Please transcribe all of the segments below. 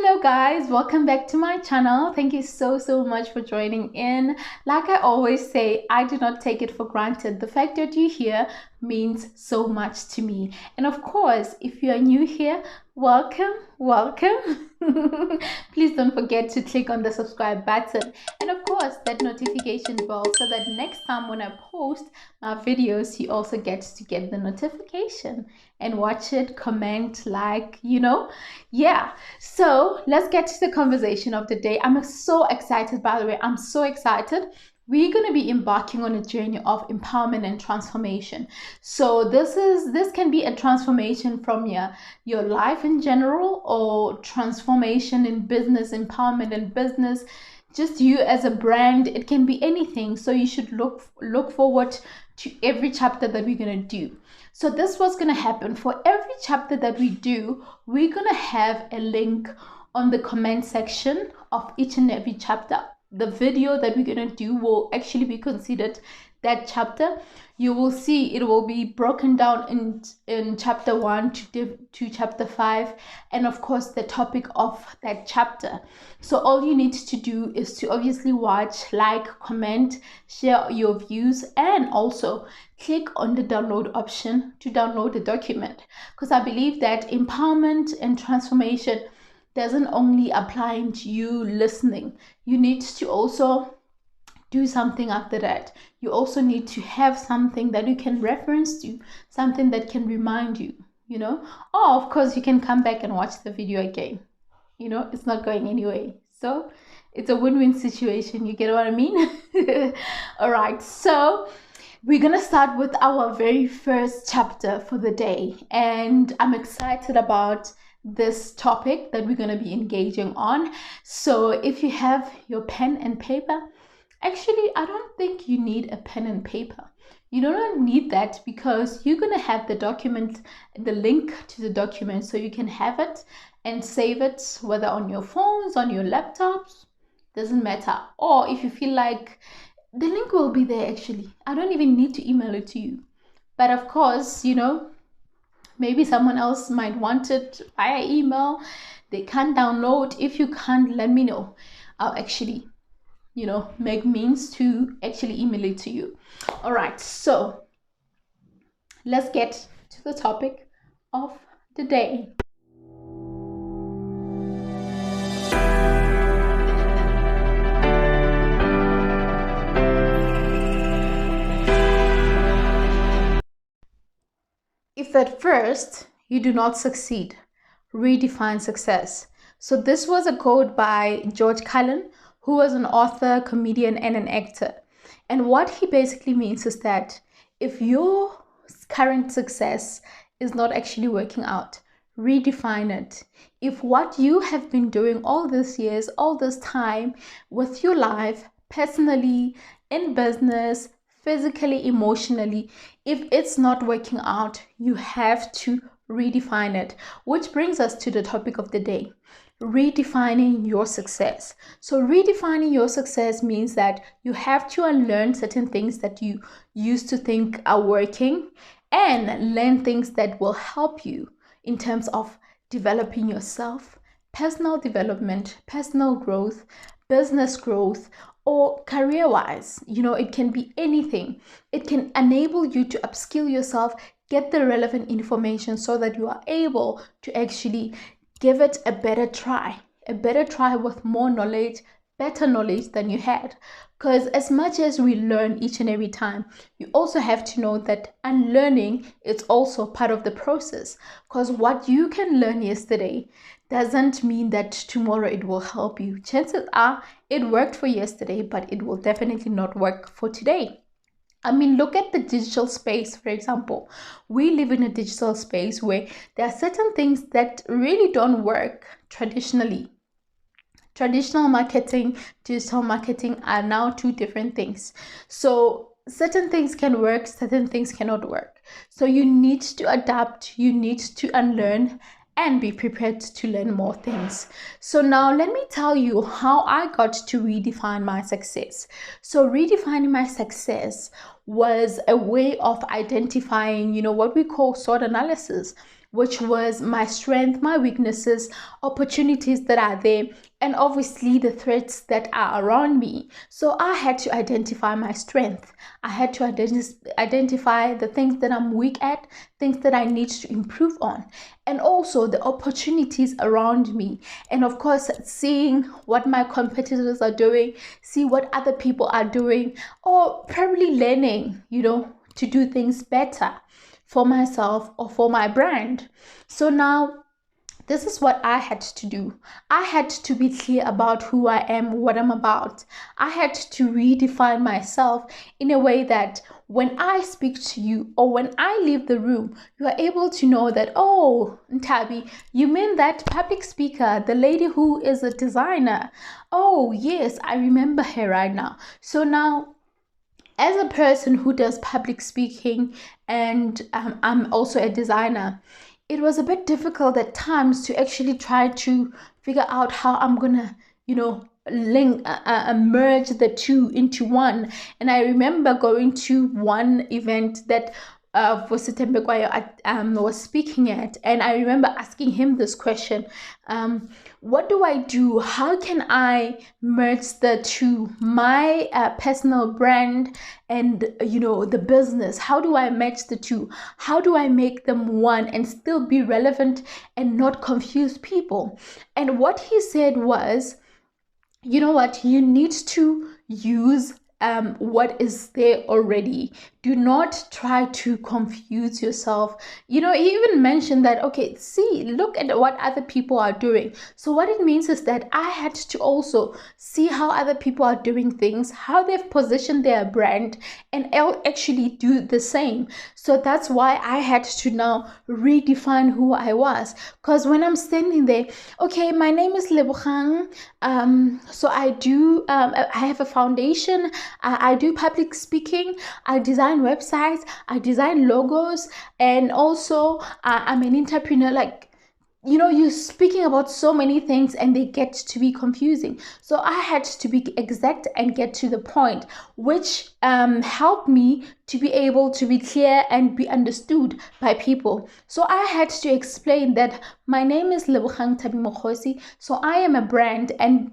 Hello guys, welcome back to my channel. Thank you so much for joining in. Like I always say, I do not take it for granted. The fact that you're here means so much to me. And of course, if you are new here, welcome. Please don't forget to click on the subscribe button and of course that notification bell so that next time when I post my videos, you also get to get the notification and watch it, comment, like, yeah. So let's get to the conversation of the day. I'm so excited, by the way. I'm so excited. We're going to be embarking on a journey of empowerment and transformation. So this can be a transformation from your life in general, or transformation in business, empowerment in business, just you as a brand. It can be anything. So you should look forward to every chapter that we're going to do. So this was going to happen. For every chapter that we do, we're going to have a link on the comment section of each and every chapter. The video that we're going to do will actually be considered that chapter. You will see it will be broken down in chapter 1 to chapter 5, and of course the topic of that chapter. So all you need to do is to obviously watch, like, comment, share your views, and also click on the download option to download the document, because I believe that empowerment and transformation doesn't only apply to you listening. You need to also do something after that. You also need to have something that you can reference to, something that can remind you, or of course you can come back and watch the video again. It's not going anyway. So it's a win-win situation. You get what I mean? All right. So we're going to start with our very first chapter for the day. And I'm excited about this topic that we're going to be engaging on. So if you have your pen and paper, actually, I don't think you need a pen and paper. You don't need that, because you're going to have the document, the link to the document, so you can have it and save it, whether on your phones, on your laptops, doesn't matter. Or if you feel like the link will be there, actually, I don't even need to email it to you. But of course, maybe someone else might want it via email. They can't download. If you can't, let me know. I'll actually, make means to actually email it to you. All right. So let's get to the topic of the day. If at first you do not succeed, redefine success. So this was a quote by Carlin, who was an author, comedian, and an actor. And what he basically means is that if your current success is not actually working out, redefine it. If what you have been doing all these years, all this time with your life, personally, in business, physically, emotionally, if it's not working out, you have to redefine it. Which brings us to the topic of the day: redefining your success. So redefining your success means that you have to unlearn certain things that you used to think are working, and learn things that will help you in terms of developing yourself, personal development, personal growth, business growth, or career-wise. It can be anything. It can enable you to upskill yourself, get the relevant information so that you are able to actually give it a better try with more knowledge, better knowledge than you had. Because as much as we learn each and every time, you also have to know that unlearning is also part of the process. Because what you can learn yesterday doesn't mean that tomorrow it will help you. Chances are it worked for yesterday, but it will definitely not work for today. I mean, look at the digital space, for example. We live in a digital space where there are certain things that really don't work traditionally. Traditional marketing, digital marketing are now two different things. So certain things can work, certain things cannot work. So you need to adapt, you need to unlearn, and be prepared to learn more things. So now let me tell you how I got to redefine my success. So redefining my success was a way of identifying, what we call SWOT analysis. which was my strength, my weaknesses, opportunities that are there, and obviously the threats that are around me. So I had to identify my strength. I had to identify the things that I'm weak at, things that I need to improve on, and also the opportunities around me. And of course, seeing what my competitors are doing, see what other people are doing, or probably learning, to do things better for myself or for my brand. So now, this is what I had to do. I had to be clear about who I am, what I'm about. I had to redefine myself in a way that when I speak to you or when I leave the room, you are able to know that, oh, Nthabi, you mean that public speaker, the lady who is a designer. Oh, yes, I remember her right now. So now, as a person who does public speaking and I'm also a designer, it was a bit difficult at times to actually try to figure out how I'm gonna, link, merge the two into one. And I remember going to one event that Vositembekwayo was speaking at, and I remember asking him this question: what do I do? How can I merge the two, my personal brand and the business? How do I match the two? How do I make them one and still be relevant and not confuse people? And what he said was, you know what, you need to use what is there already. Do not try to confuse yourself. He even mentioned that, okay, look at what other people are doing. So what it means is that I had to also see how other people are doing things, how they've positioned their brand, and actually do the same. So that's why I had to now redefine who I was. Because when I'm standing there, okay, my name is Lebogang. So I do, I have a foundation. I do public speaking. I design websites. I design logos. And also, I'm an entrepreneur. Like, you're speaking about so many things and they get to be confusing. So I had to be exact and get to the point, which helped me to be able to be clear and be understood by people. So I had to explain that my name is Lebogang Thabi Mokgosi. So I am a brand and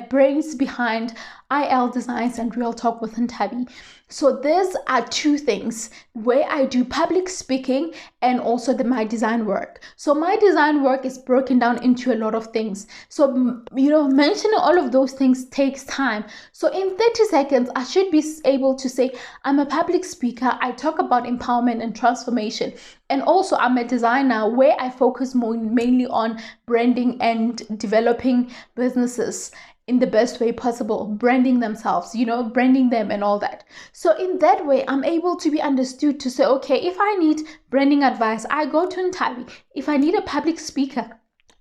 brains behind IL Designs and Real Talk with Nthabi. So these are two things where I do public speaking and also my design work. So my design work is broken down into a lot of things. So, mentioning all of those things takes time. So in 30 seconds, I should be able to say, I'm a public speaker. I talk about empowerment and transformation. And also I'm a designer where I focus mainly on branding and developing businesses in the best way possible, branding themselves, branding them and all that. So in that way, I'm able to be understood to say, okay, if I need branding advice, I go to Nthabi. If I need a public speaker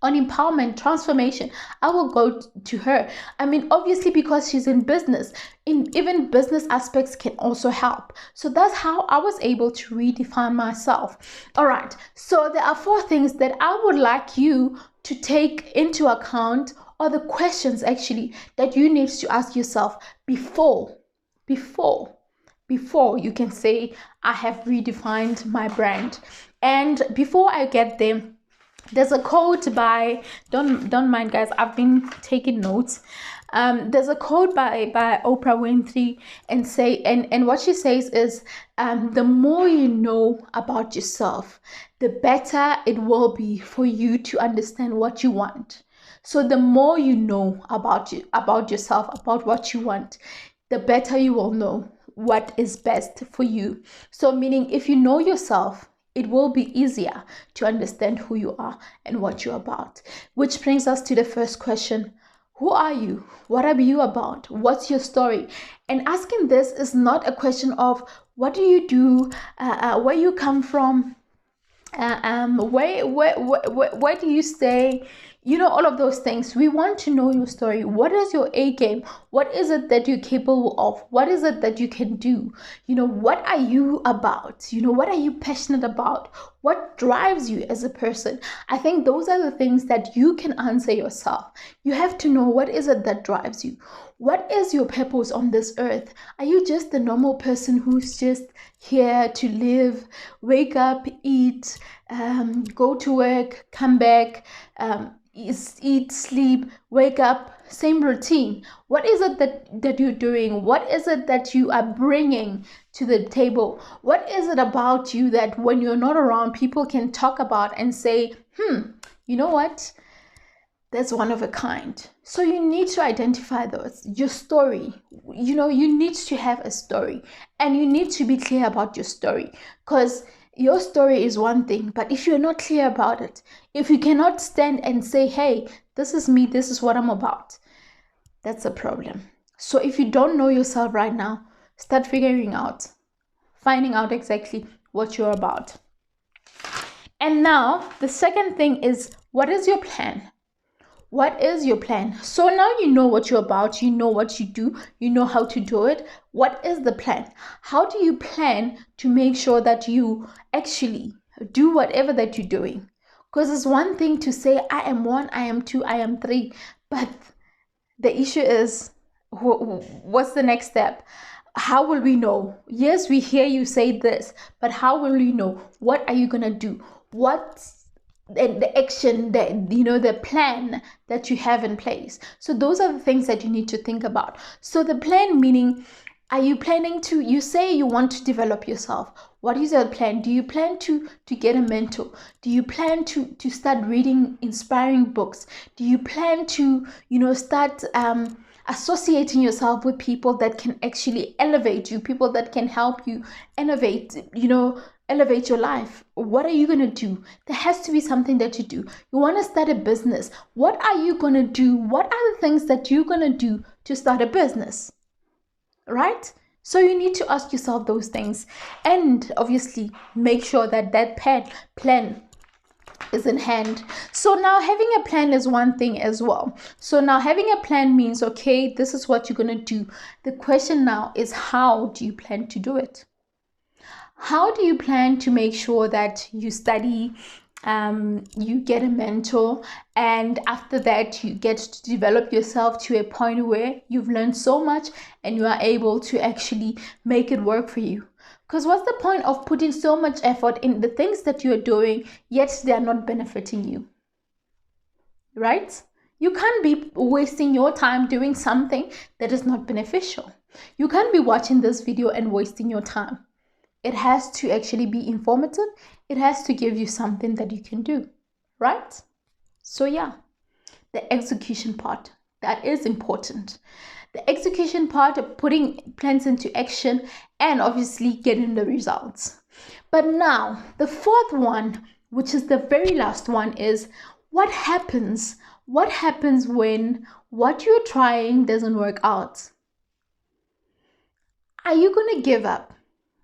on empowerment, transformation, I will go to her. I mean, obviously, because she's in business, even business aspects can also help. So that's how I was able to redefine myself. All right. So there are 4 things that I would like you to take into account, or the questions actually that you need to ask yourself before you can say, I have redefined my brand. And before I get there, there's a quote by, don't mind guys, I've been taking notes. There's a quote by Oprah Winfrey and what she says is, the more you know about yourself, the better it will be for you to understand what you want. So the more you know about yourself, about what you want, the better you will know what is best for you. So meaning, if you know yourself, it will be easier to understand who you are and what you're about. Which brings us to the first question. Who are you? What are you about? What's your story? And asking this is not a question of what do you do, where you come from, where do you stay, all of those things. We want to know your story. What is your A game? What is it that you're capable of? What is it that you can do? What are you about? What are you passionate about? What drives you as a person? I think those are the things that you can answer yourself. You have to know, what is it that drives you? What is your purpose on this earth? Are you just the normal person who's just here to live, wake up, eat, go to work, come back, eat, sleep, wake up, same routine? What is it that you're doing? What is it that you are bringing to the table? What is it about you that when you're not around, people can talk about and say, you know what? That's one of a kind. So you need to identify those. Your story, you need to have a story, and you need to be clear about your story, because your story is one thing, but if you're not clear about it, if you cannot stand and say, hey, this is me, this is what I'm about, that's a problem. So if you don't know yourself right now, start finding out exactly what you're about. And now the second thing is, what is your plan? What is your plan? So now you know what you're about, you know what you do, you know how to do it. What is the plan? How do you plan to make sure that you actually do whatever that you're doing? Because it's one thing to say, I am 1, I am 2, I am 3, but the issue is, what's the next step? How will we know? Yes, we hear you say this, but how will we know? What are you gonna do? What's the action, the plan that you have in place? So those are the things that you need to think about. So the plan, meaning, are you planning to, you say you want to develop yourself. What is your plan? Do you plan to get a mentor? Do you plan to start reading inspiring books? Do you plan to, start associating yourself with people that can actually elevate you, people that can help you elevate your life? What are you going to do? There has to be something that you do. You want to start a business. What are you going to do? What are the things that you're going to do to start a business? Right? So you need to ask yourself those things, and obviously make sure that plan is in hand. So now having a plan is one thing as well. So now having a plan means, okay, this is what you're going to do. The question now is, how do you plan to do it? How do you plan to make sure that you study, you get a mentor, and after that you get to develop yourself to a point where you've learned so much and you are able to actually make it work for you? Because what's the point of putting so much effort in the things that you're doing, yet they are not benefiting you? Right? You can't be wasting your time doing something that is not beneficial. You can't be watching this video and wasting your time. It has to actually be informative. It has to give you something that you can do, right? So yeah, the execution part, that is important. The execution part of putting plans into action and obviously getting the results. But now the fourth one, which is the very last one, is what happens? What happens when what you're trying doesn't work out? Are you going to give up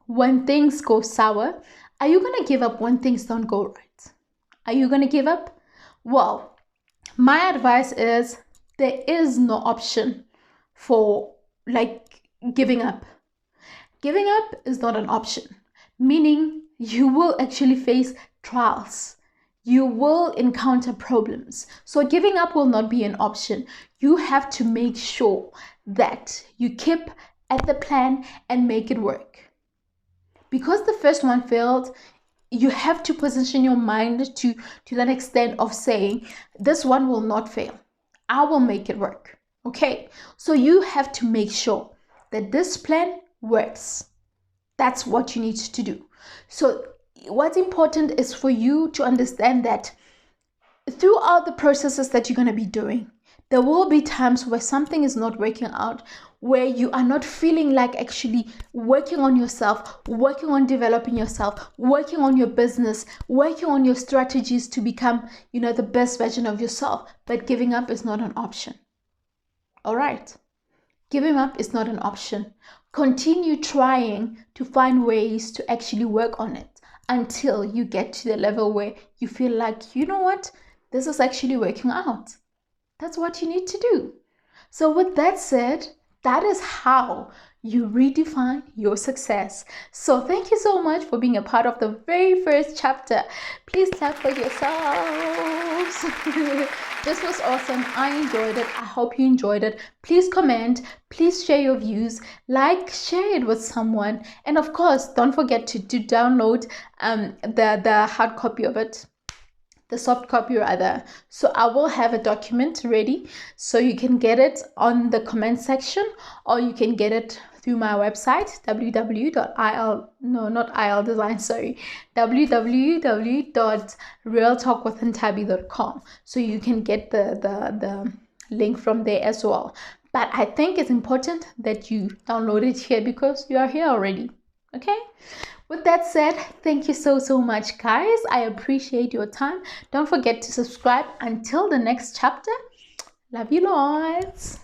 when things go sour? Are you going to give up when things don't go right? Are you going to give up? Well, my advice is there is no option for giving up. Giving up is not an option, meaning you will actually face trials. You will encounter problems. So giving up will not be an option. You have to make sure that you keep at the plan and make it work. Because the first one failed, you have to position your mind to that extent of saying, this one will not fail. I will make it work. Okay, so you have to make sure that this plan works. That's what you need to do. So what's important is for you to understand that throughout the processes that you're going to be doing, there will be times where something is not working out, where you are not feeling like actually working on yourself, working on developing yourself, working on your business, working on your strategies to become, the best version of yourself. But giving up is not an option. All right. Giving up is not an option. Continue trying to find ways to actually work on it until you get to the level where you feel like, you know what, this is actually working out. That's what you need to do. So with that said, That is how you redefine your success. So thank you so much for being a part of the very first chapter. Please clap for yourselves. This was awesome. I enjoyed it. I hope you enjoyed it. Please comment. Please share your views. Like, share it with someone. And of course, don't forget to download the hard copy of it. The soft copy rather. So I will have a document ready so you can get it on the comment section, or you can get it through my website www.realtalkwithnthabi.com. So you can get the link from there as well. But I think it's important that you download it here because you are here already. Okay. With that said, thank you so much, guys. I appreciate your time. Don't forget to subscribe. Until the next chapter, love you lots.